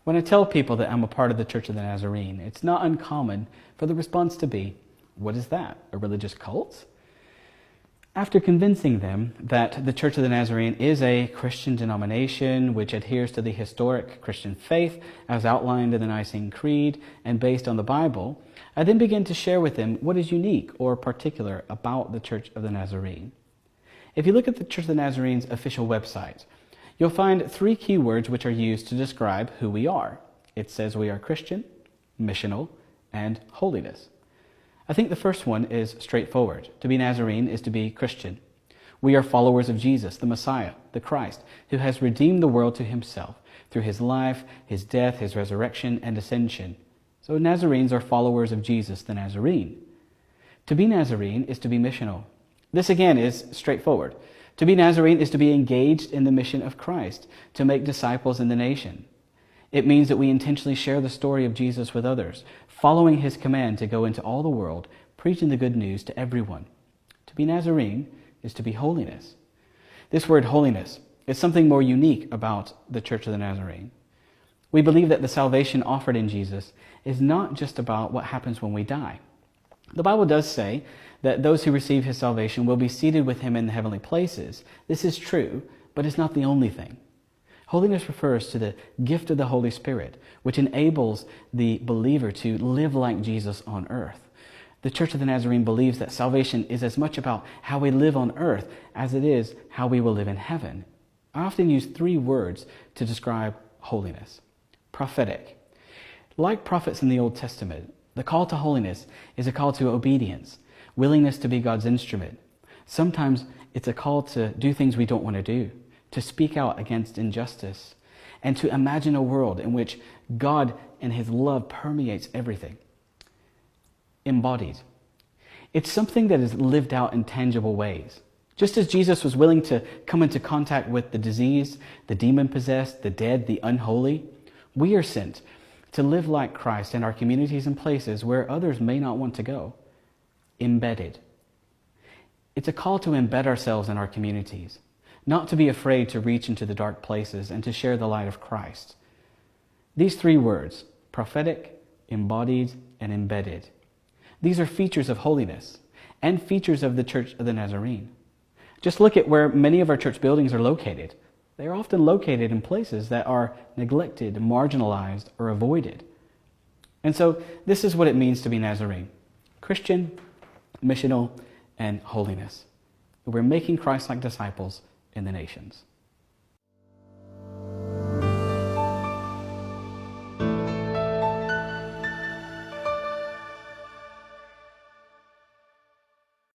When I tell people that I'm a part of the Church of the Nazarene, it's not uncommon for the response to be, "What is that? A religious cult?" After convincing them that the Church of the Nazarene is a Christian denomination which adheres to the historic Christian faith as outlined in the Nicene Creed and based on the Bible, I then begin to share with them what is unique or particular about the Church of the Nazarene. If you look at the Church of the Nazarene's official website, you'll find 3 key words which are used to describe who we are. It says we are Christian, missional, and holiness. I think the first one is straightforward. To be Nazarene is to be Christian. We are followers of Jesus, the Messiah, the Christ, who has redeemed the world to himself through his life, his death, his resurrection, and ascension. So Nazarenes are followers of Jesus, the Nazarene. To be Nazarene is to be missional. This again is straightforward. To be Nazarene is to be engaged in the mission of Christ, to make disciples in the nation. It means that we intentionally share the story of Jesus with others, following his command to go into all the world, preaching the good news to everyone. To be Nazarene is to be holiness. This word holiness is something more unique about the Church of the Nazarene. We believe that the salvation offered in Jesus is not just about what happens when we die. The Bible does say that those who receive his salvation will be seated with him in the heavenly places. This is true, but it's not the only thing. Holiness refers to the gift of the Holy Spirit, which enables the believer to live like Jesus on earth. The Church of the Nazarene believes that salvation is as much about how we live on earth as it is how we will live in heaven. I often use 3 words to describe holiness. Prophetic. Like prophets in the Old Testament, the call to holiness is a call to obedience, willingness to be God's instrument. Sometimes it's a call to do things we don't want to do, to speak out against injustice, and to imagine a world in which God and his love permeates everything. Embodied. It's something that is lived out in tangible ways. Just as Jesus was willing to come into contact with the diseased, the demon-possessed, the dead, the unholy, we are sent to live like Christ in our communities and places where others may not want to go. Embedded. It's a call to embed ourselves in our communities, not to be afraid to reach into the dark places and to share the light of Christ. These 3 words, prophetic, embodied, and embedded, these are features of holiness and features of the Church of the Nazarene. Just look at where many of our church buildings are located. They are often located in places that are neglected, marginalized, or avoided. And so this is what it means to be Nazarene: Christian, missional, and holiness. We're making Christ-like disciples in the nations.